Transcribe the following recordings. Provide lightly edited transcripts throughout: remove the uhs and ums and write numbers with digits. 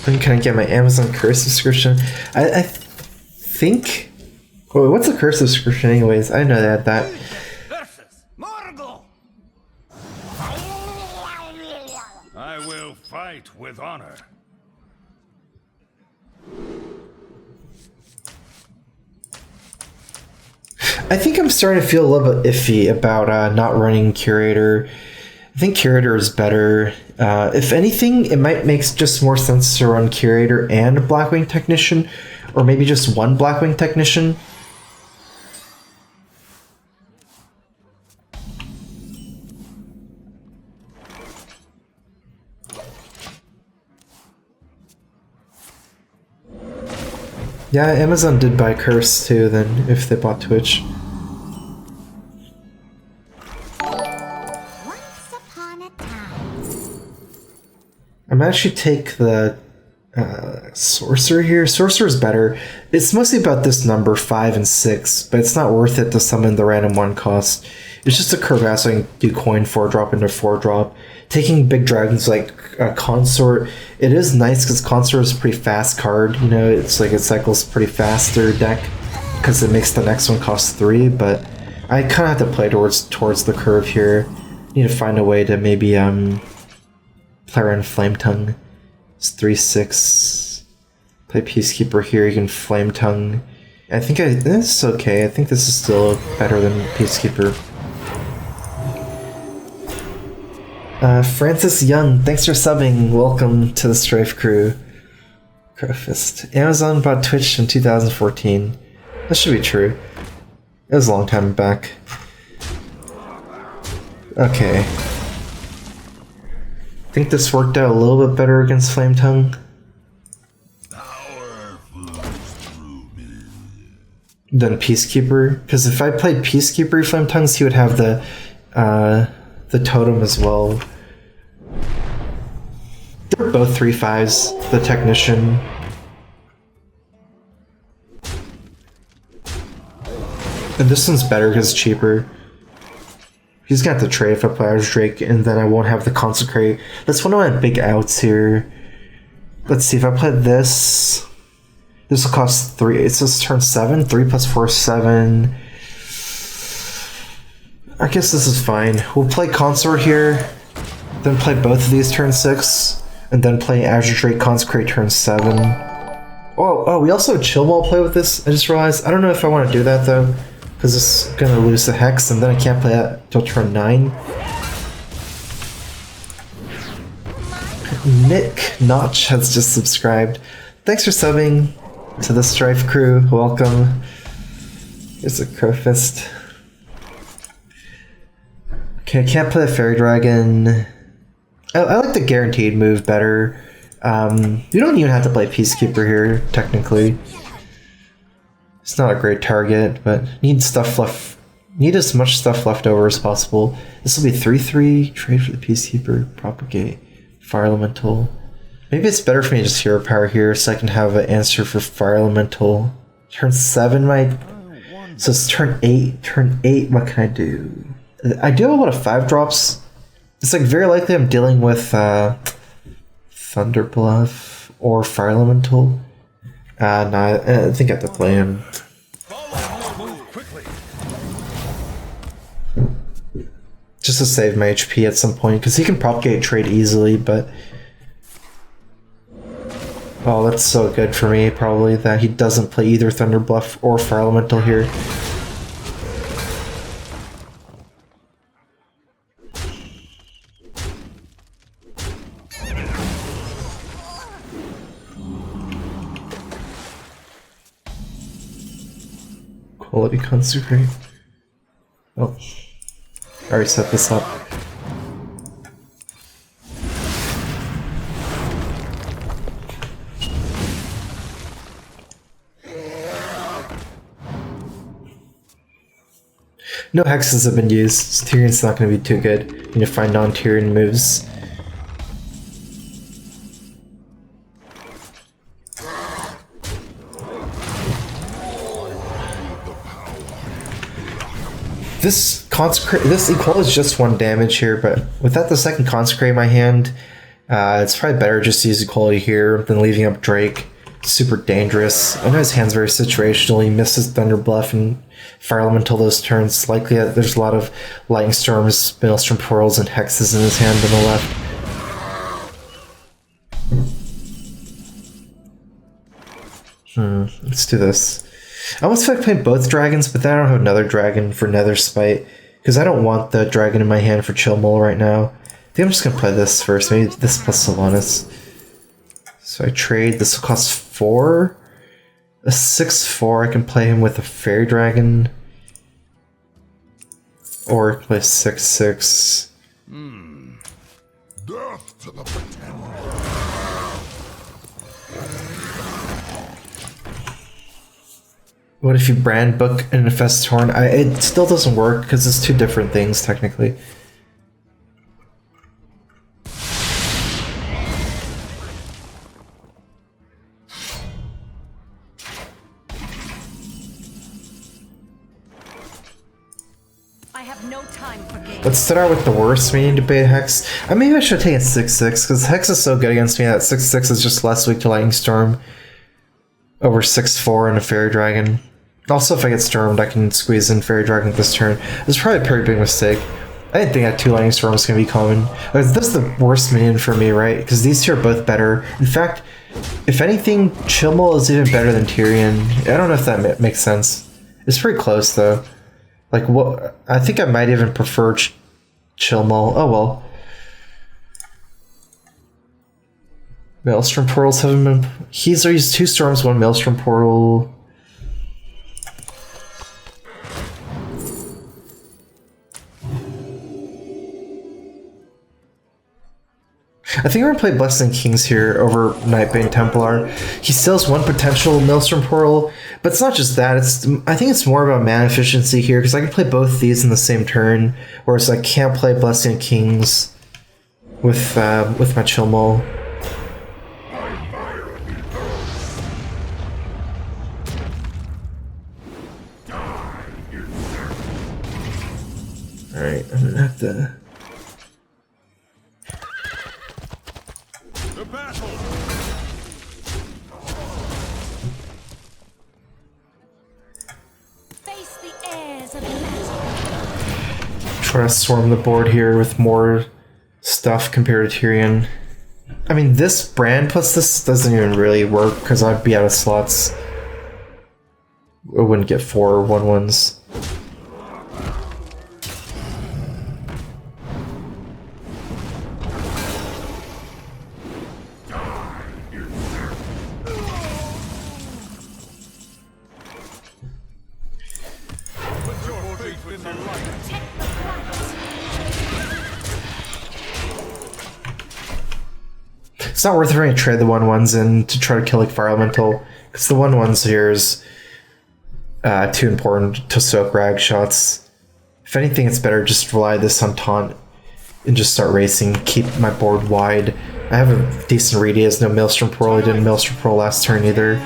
When can I get my Amazon Curse subscription? I think... Well, what's a Curse subscription anyways? I didn't know they had that. I will fight with honor. I think I'm starting to feel a little bit iffy about not running Curator. I think Curator is better. If anything, it might make just more sense to run Curator and Blackwing Technician, or maybe just one Blackwing Technician. Yeah, Amazon did buy Curse too, then, if they bought Twitch. Once upon a time. I might actually take the Sorcerer here. Sorcerer's better. It's mostly about this number, 5 and 6, but it's not worth it to summon the random 1 cost. It's just a curve so I can do coin 4-drop into 4-drop. Taking big dragons like Consort, it is nice because Consort is a pretty fast card. You know, it's like it cycles pretty fast through your deck because it makes the next one cost 3. But I kind of have to play towards the curve here. Need to find a way to maybe play around Flame Tongue. It's 3/6. Play Peacekeeper here. You can Flame Tongue. I think this is okay. I think this is still better than Peacekeeper. Francis Young, thanks for subbing. Welcome to the Strife Crew. Crowfist. Amazon bought Twitch in 2014. That should be true. It was a long time back. Okay. I think this worked out a little bit better against Flame Tongue than Peacekeeper. Because if I played Peacekeeper Flame Tongues, he would have the totem as well. They're both 3/5s, the Technician. And this one's better because it's cheaper. He's got the trade if I play Irish Drake, and then I won't have the Consecrate. That's one of my big outs here. Let's see, if I play this will cost 3. It says turn 7. 3 plus 4 is 7. I guess this is fine. We'll play Consort here, then play both of these turn 6, and then play Azure Drake Consecrate turn 7. Oh, we also have Chill Ball play with this, I just realized. I don't know if I want to do that though, because it's going to lose the Hex, and then I can't play that until turn 9. Nick Notch has just subscribed. Thanks for subbing to the Strife Crew. Welcome. Here's a Crowfist. Okay, I can't play the Fairy Dragon. I like the guaranteed move better. You don't even have to play Peacekeeper here, technically. It's not a great target, but need as much stuff left over as possible. This will be 3/3, trade for the Peacekeeper, propagate, Fire Elemental. Maybe it's better for me to just Hero Power here so I can have an answer for Fire Elemental. Turn 7 so it's turn 8. Turn 8, what can I do? I do have a lot of 5-drops. It's like very likely I'm dealing with Thunder Bluff or Fire Elemental. No, I think I have to play him. Just to save my HP at some point, because he can propagate trade easily, but... Oh, that's so good for me, probably, that he doesn't play either Thunder Bluff or Fire Elemental here. Quality Consecrate. Oh. I already set this up. No hexes have been used. Tyrion's not going to be too good. You need to find non-Tyrion moves. This Equal is just 1 damage here, but without the second Consecrate in my hand, It's probably better just to use equality here than leaving up Drake. Super dangerous. I know his hand's very situational. He misses Thunder Bluff and Fire Elemental those turns. Likely that there's a lot of Lightning Storms, Maelstrom Portals, and Hexes in his hand on the left. Let's do this. I almost feel like playing both dragons, but then I don't have another dragon for Nether Spite, because I don't want the dragon in my hand for Chill Mole right now. I think I'm just going to play this first, maybe this plus Sylvanas. So I trade, this will cost 4. A 6/4, I can play him with a Fairy Dragon. Or play 6/6. Death to the pretender. What if you brand book and infest Torn? It still doesn't work because it's 2 different things technically. I have no time for games. Let's start out with the worst meaning to bait Hex. Maybe I should take a 6/6 because Hex is so good against me that 6/6 is just less weak to Lightning Storm over 6/4 and a Fairy Dragon. Also, if I get Stormed, I can squeeze in Fairy Dragon this turn. This is probably a pretty big mistake. I didn't think that 2 Lightning Storms was going to be common. This is the worst minion for me, right? Because these 2 are both better. In fact, if anything, Chilmol is even better than Tyrion. I don't know if that makes sense. It's pretty close, though. Like, what? I think I might even prefer Chilmol. Oh, well. Maelstrom Portals haven't been... He's used 2 Storms, 1 Maelstrom Portal... I think we're going to play Blessing Kings here over Nightbane Templar. He still has 1 potential Maelstrom Portal, but it's not just that. I think it's more about mana efficiency here, because I can play both these in the same turn, whereas I can't play Blessing Kings with my Chilmol. Alright, I'm going to have to... Try to swarm the board here with more stuff compared to Tyrion. I mean, this brand plus this doesn't even really work because I'd be out of slots. I wouldn't get 4 1/1s. It's not worth it for me to trade the 1/1s in to try to kill like Fire Elemental, because the 1/1s here is too important to soak rag shots. If anything, it's better just rely this on taunt and just start racing, keep my board wide. I have a decent read. He has no Maelstrom Portal. He didn't Maelstrom Portal last turn either.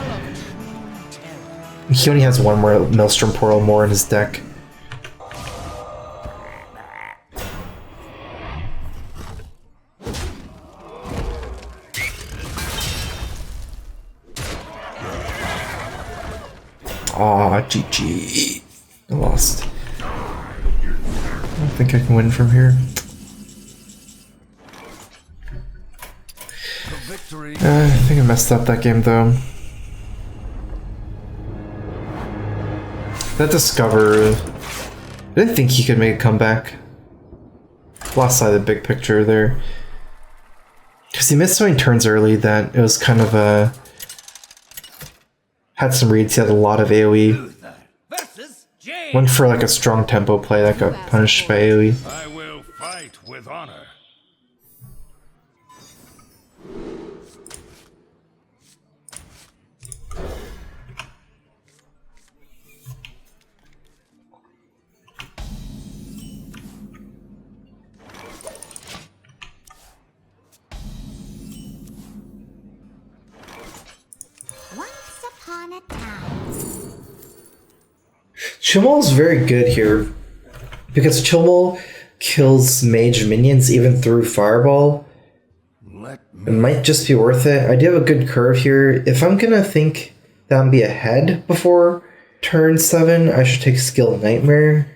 He only has 1 more Maelstrom Portal more in his deck. Aw, GG. I lost. I don't think I can win from here. I think I messed up that game, though. That Discover... I didn't think he could make a comeback. Lost sight of the big picture there. Because he missed so many turns early that it was kind of a... Had some reads, he had a lot of AoE. Went for like a strong tempo play that got punished by AoE. I will fight with honor. Once upon a time. Chilmol is very good here because Chilmol kills mage minions even through Fireball. It might just be worth it. I do have a good curve here. If I'm gonna think that I'm be ahead before turn 7, I should take Skill Nightmare.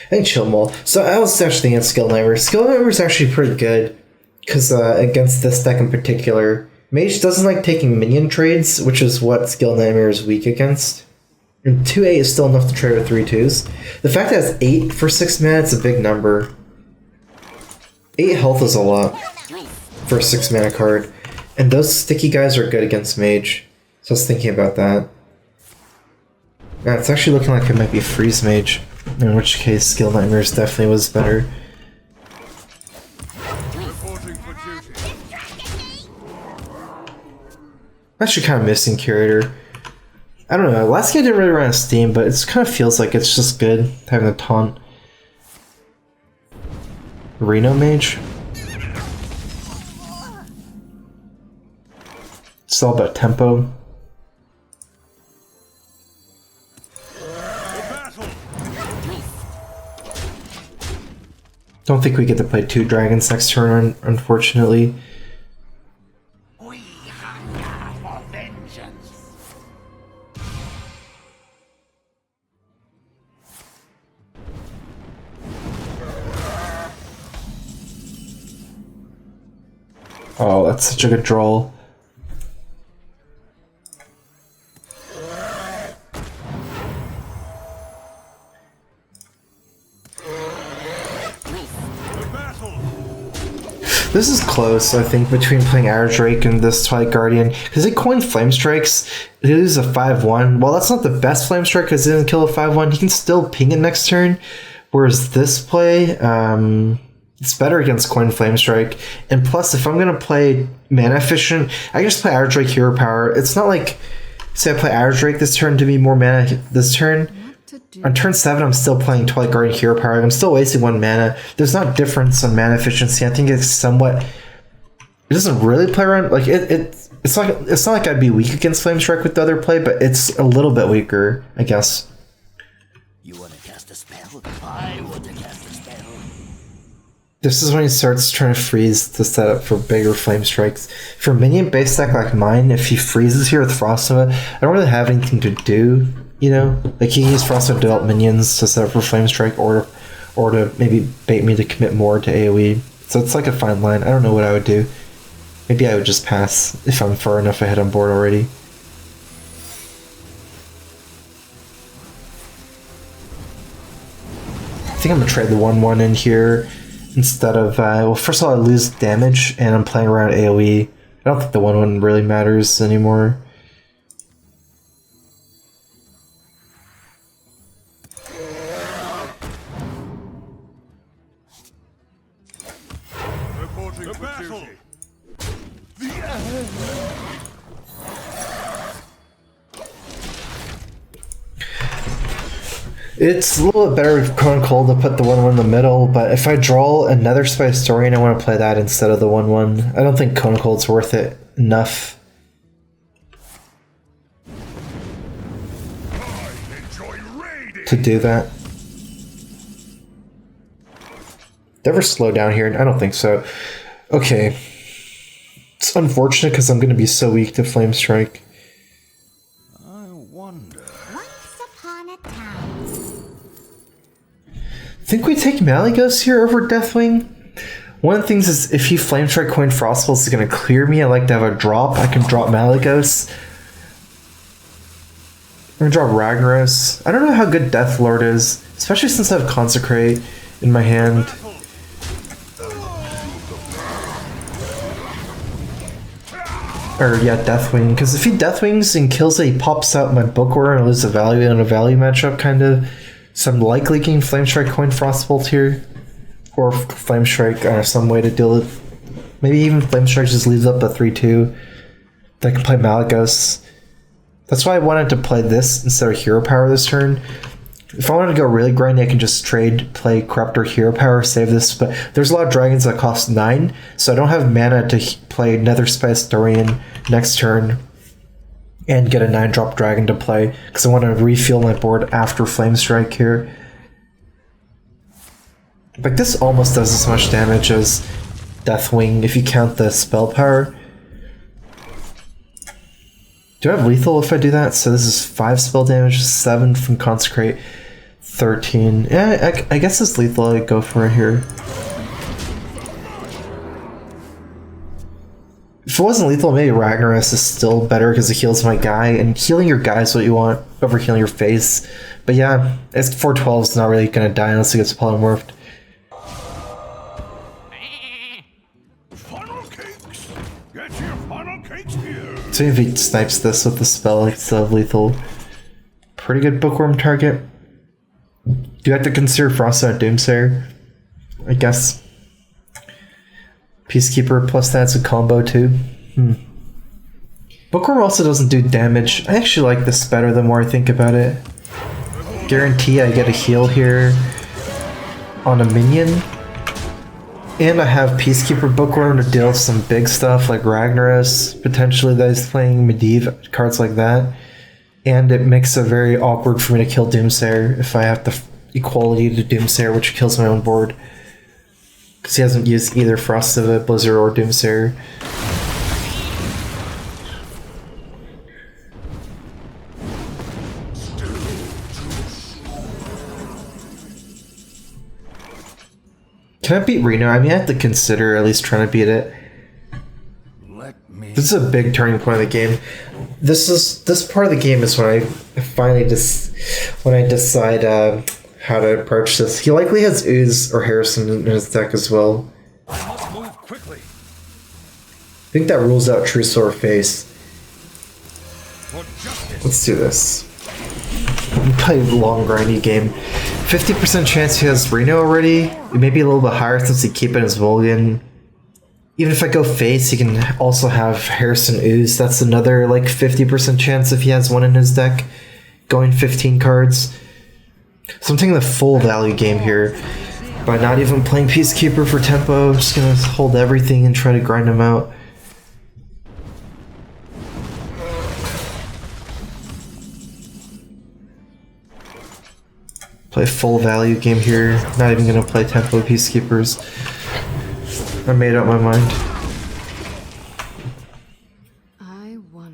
I think Chill Mole. So I was actually thinking Skill Nightmare. Skill Nightmare is actually pretty good because against this deck in particular, Mage doesn't like taking minion trades, which is what Skill Nightmare is weak against. And 2-8 is still enough to trade with 3-2s. The fact that it's 8 for 6 mana, it's a big number. 8 health is a lot for a 6 mana card. And those sticky guys are good against Mage. So I was thinking about that. Now it's actually looking like it might be Freeze Mage. In which case, Skill Nightmares definitely was better. I'm actually kind of missing Curator. I don't know, last game I didn't really run out of steam, but it kind of feels like it's just good having a taunt. Reno Mage? It's all about tempo. Don't think we get to play 2 dragons next turn, unfortunately. We hunger for vengeance. Oh, that's such a good draw. This is close, I think, between playing Air Drake and this Twilight Guardian. Because they coined Flame Strikes, it is a 5-1. Well, that's not the best Flame Strike because it didn't kill a 5-1. He can still ping it next turn. Whereas this play, it's better against Coin Flame Strike. And plus, if I'm going to play mana efficient, I can just play Air Drake Hero Power. It's not like, say I play Air Drake this turn to be more mana this turn. On turn 7, I'm still playing Twilight Guardian Hero Power. I'm still wasting 1 mana. There's not difference on mana efficiency. I think it's somewhat. It doesn't really play around. Like it's not like I'd be weak against Flame Strike with the other play, but it's a little bit weaker, I guess. You want to cast a spell? I want to cast a spell. This is when he starts trying to freeze to set up for bigger Flame Strikes. For minion based deck like mine, if he freezes here with Frost Nova, I don't really have anything to do. You know, like he can use Frost Nova develop minions to set up for Flame Strike, or to maybe bait me to commit more to AoE. So it's like a fine line. I don't know what I would do. Maybe I would just pass if I'm far enough ahead on board already. I think I'm gonna trade the 1/1 in here instead of well, first of all I lose damage and I'm playing around AoE. I don't think the 1/1 really matters anymore. It's a little bit better with Cone Cold to put the 1/1 in the middle, but if I draw another Spy Historian, I want to play that instead of the 1/1. I don't think Cone Cold's worth it enough. To do that. Never slow down here? I don't think so. Okay. It's unfortunate because I'm going to be so weak to Flame Strike. I think we take Malygos here over Deathwing. One of the things is if he Flame Strike Coin Frostbolt is going to clear me, I like to have a drop. I can drop Malygos. I'm going to drop Ragnaros. I don't know how good Deathlord is, especially since I have Consecrate in my hand. Or yeah, Deathwing. Because if he Deathwings and kills it, he pops out my book order and I lose a value in a value matchup, kind of. So I'm likely getting Flame Strike Coin Frostbolt here. Or Flame Strike, some way to deal with. Maybe even Flame Strike just leaves up a 3/2. That can play Malygos. That's why I wanted to play this instead of Hero Power this turn. If I wanted to go really grindy, I can just play Corruptor Hero Power, save this. But there's a lot of dragons that cost 9, so I don't have mana to play Nether Spy Historian next turn and get a 9-drop dragon to play, because I want to refill my board after Flame Strike here. Like, this almost does as much damage as Deathwing if you count the spell power. Do I have lethal if I do that? So this is 5 spell damage, 7 from Consecrate, 13. Yeah, I guess it's lethal. I'd go for it here. If it wasn't lethal, maybe Ragnaros is still better because it heals my guy, and healing your guy is what you want over healing your face. But yeah, it's 412 is not really gonna die unless it gets polymorphed. Funnel cakes! Get your funnel cakes here! So if he snipes this with the spell instead of lethal, pretty good bookworm target. Do you have to consider Frostbound Doomsayer? I guess. Peacekeeper plus that's a combo too. Bookworm also doesn't do damage. I actually like this better the more I think about it. Guarantee I get a heal here on a minion. And I have Peacekeeper Bookworm to deal with some big stuff like Ragnaros, potentially that is playing Medivh, cards like that. And it makes it very awkward for me to kill Doomsayer if I have the equality to Doomsayer, which kills my own board. Because he hasn't used either Frost of it, Blizzard, or Doomsayer. Can I beat Reno? I mean, I have to consider at least trying to beat it. This is a big turning point of the game. This part of the game is when I finally decide how to approach this. He likely has Ooze or Harrison in his deck as well. I must move quickly. I think that rules out True Sword Face. For justice. Let's do this. Play a long grindy game. 50% chance he has Reno already. It may be a little bit higher since he keep it as Volgan. Even if I go face, he can also have Harrison Ooze. That's another like 50% chance if he has one in his deck. Going 15 cards. So I'm taking the full value game here. By not even playing Peacekeeper for tempo, I'm just gonna hold everything and try to grind him out. Play full value game here. Not even gonna play tempo Peacekeepers. I made up my mind.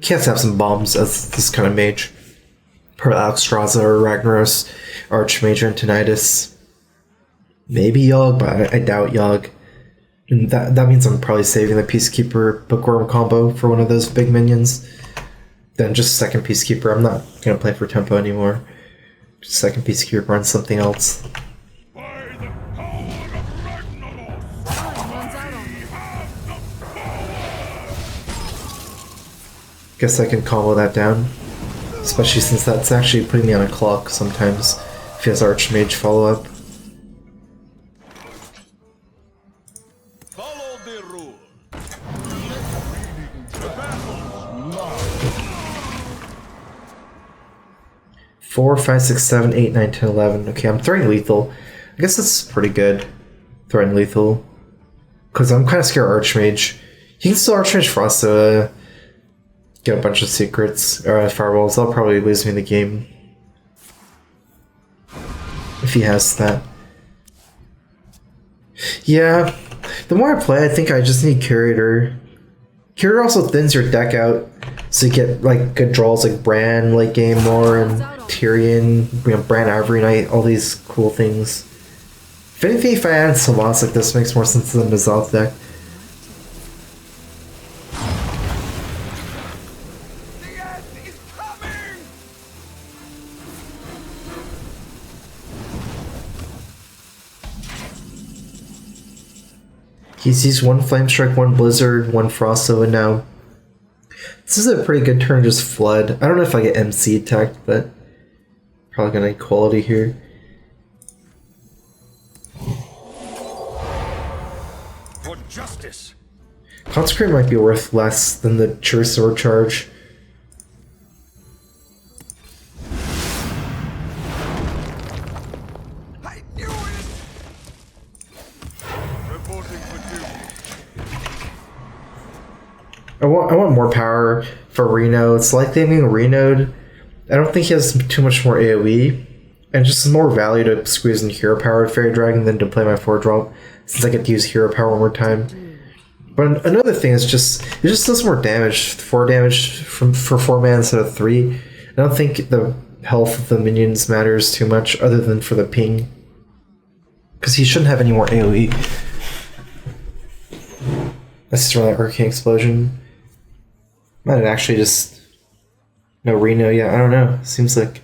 He has to have some bombs as this kind of mage. Per Alexstrasza or Ragnaros, Archmage and Tinnitus. Maybe Yogg, but I doubt Yogg. And that means I'm probably saving the Peacekeeper Bookworm combo for one of those big minions. Then just second Peacekeeper. I'm not gonna play for tempo anymore. Just second Peacekeeper on something else. By the power of Ragnaros. Guess I can combo that down. Especially since that's actually putting me on a clock sometimes. If he has Archmage follow-up. Follow the rule. 4, 5, 6, 7, 8, 9, 10, 11. Okay, I'm throwing lethal. I guess that's pretty good. Throwing lethal. Because I'm kind of scared of Archmage. He can still Archmage Frost, get a bunch of secrets or fireballs. That'll probably lose me the game if he has that. Yeah, the more I play, I think I just need Curator. Curator also thins your deck out, so you get like good draws like Bran late game more and Tyrion, Bran Ivory Knight, all these cool things. If anything, if I add Savants like this, makes more sense than the Zoth deck. He's used 1 Flame Strike, 1 Blizzard, 1 Frost Nova now. This is a pretty good turn, just Flood. I don't know if I get MC attacked, but probably gonna need quality here. For justice. Consecrate might be worth less than the True Sword charge. I want more power for Reno. It's likely I'm being Reno'd. I don't think he has too much more AoE. And just more value to squeeze in hero power with Fairy Dragon than to play my 4-drop, since I get to use hero power one more time. But another thing is it just does more damage. 4 damage for 4 mana instead of 3. I don't think the health of the minions matters too much, other than for the ping. Because he shouldn't have any more AoE. Let's just run that Arcane Explosion. Might actually just... No Reno yet, I don't know. Seems like...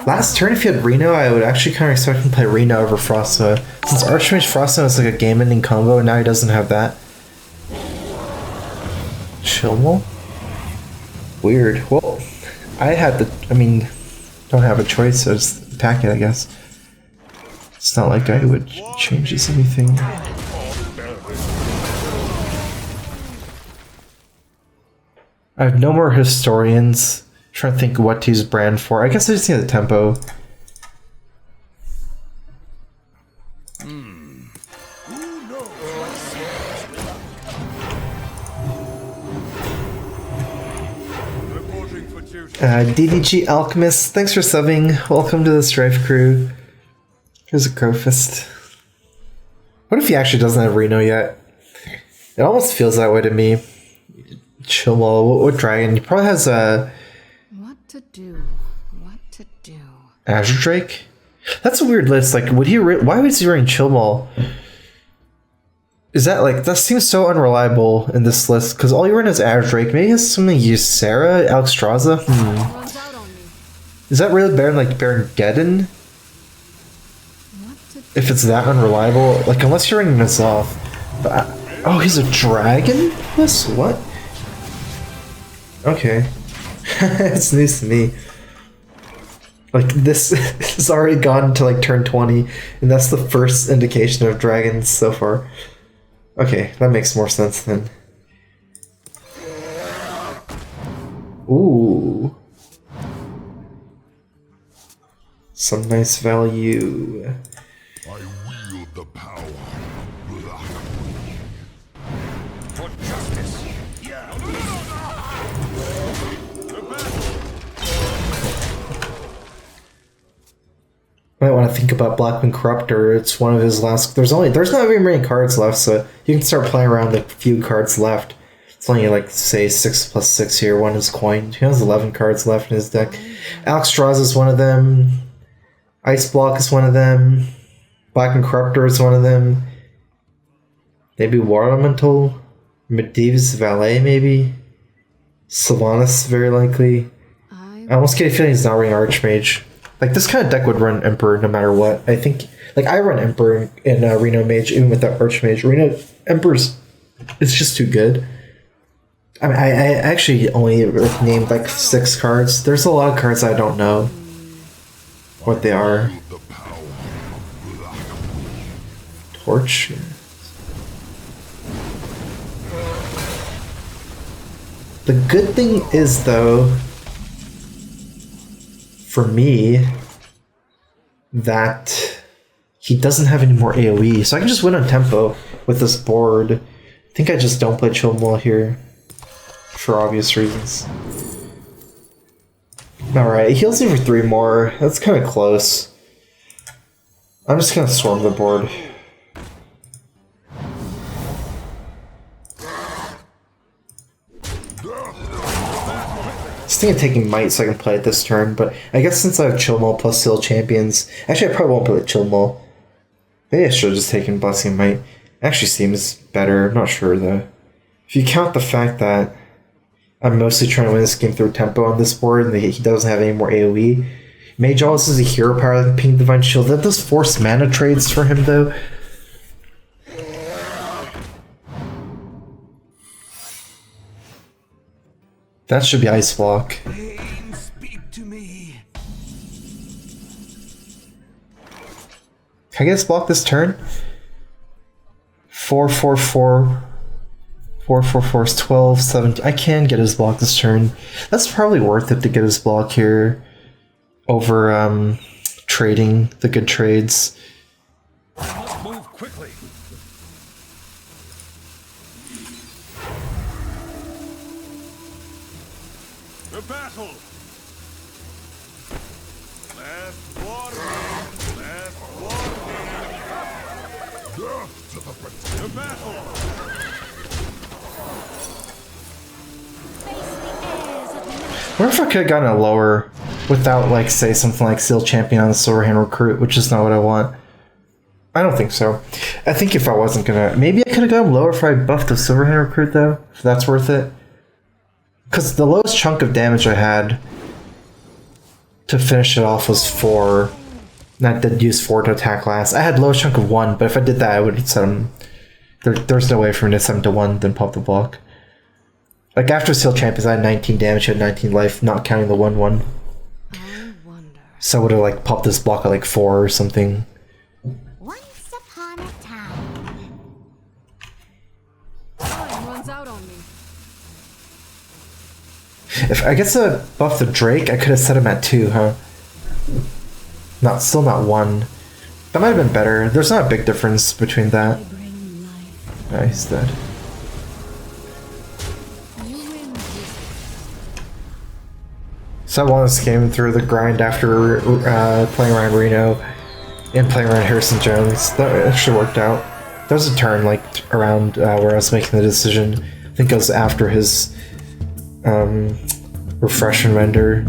Last turn, if you had Reno, I would actually kind of expect him to play Reno over Frostma. Since Archmage Frostma is like a game-ending combo, and now he doesn't have that. Chilmol? Weird. Well, I had the... I mean, don't have a choice, so just attack it, I guess. It's not like I would change this anything. I have no more Historians. Trying to think what to use Brand for. I guess I just need the tempo. DDG Alchemist, thanks for subbing. Welcome to the Strife crew. Here's a Crowfist. What if he actually doesn't have Reno yet? It almost feels that way to me. Chilmol, what dragon? He probably has a... What to do? Azure Drake? That's a weird list. Like, would he... Why was he running Chilmol? Is that, like... That seems so unreliable in this list, because all you run is Azure Drake. Maybe he has something use Sarah? Alexstrasza? Is that really better than, like, Baron Geddon? If it's that unreliable? Like, unless you're running this off. But oh, he's a dragon? What? Okay. It's news to me. Like, this has already gone to, like, turn 20, and that's the first indication of dragons so far. Okay, that makes more sense then. Ooh. Some nice value. I wield the power. For justice. Yeah. Might want to think about Blackman Corruptor. It's one of his last... There's not very many cards left, so you can start playing around the few cards left. It's only like, say, 6+6 here. One is coined. He has 11 cards left in his deck. Alexstrasza is one of them. Ice Block is one of them. Blackman Corruptor is one of them. Maybe War Elemental. Medivh's Valet, maybe. Sylvanas, very likely. I almost get a feeling he's not running Archmage. Like, this kind of deck would run Emperor no matter what. I think, like, I run Emperor in Reno Mage, even with the Archmage. Reno Emperor's, it's just too good. I mean, I actually only named, like, 6 cards. There's a lot of cards I don't know what they are. Torch. The good thing is, though, for me, that he doesn't have any more AoE, so I can just win on tempo with this board. I think I just don't play Chilmol here, for obvious reasons. Alright, he heals me for 3 more. That's kind of close. I'm just gonna swarm the board. I was thinking of taking Might so I can play it this turn, but I guess since I have Chilmol plus Seal Champions... Actually, I probably won't play Chilmol. Maybe I should have just taken Blessing Might. Actually seems better. I'm not sure, though. If you count the fact that I'm mostly trying to win this game through tempo on this board, and he doesn't have any more AoE. Mage Allis is a hero power like Pink Divine Shield. That does force mana trades for him, though. That should be Ice Block. Pain, speak to me. Can I get Ice Block this turn? 4/4/4. 4/4/4 is 12, 17. I can get his block this turn. That's probably worth it to get his block here over trading the good trades. Move quickly. The battle. Last warning. Last warning. To battle! What if I could have gotten a lower without, like, say, something like Seal Champion on the Silverhand Recruit, which is not what I want. I don't think so. I think if I wasn't gonna... Maybe I could have gone lower if I buffed the Silverhand Recruit, though, if that's worth it. Because the lowest chunk of damage I had to finish it off was 4. And I did use 4 to attack last. I had lowest chunk of 1, but if I did that, I would have set him... There's no way for me to set him to 1, then pop the block. Like, after Seal Champions, I had 19 damage, I had 19 life, not counting the 1/1. I wonder. So I would have, like, popped this block at, like, 4 or something. Once upon a time. Time runs out on me. If I guess I buffed the Drake, I could have set him at 2, huh? Still not 1. That might have been better. There's not a big difference between that. Oh, he's dead. So I won this game through the grind after playing around Reno and playing around Harrison Jones. That actually worked out. There was a turn like around where I was making the decision. I think it was after his refresh and render.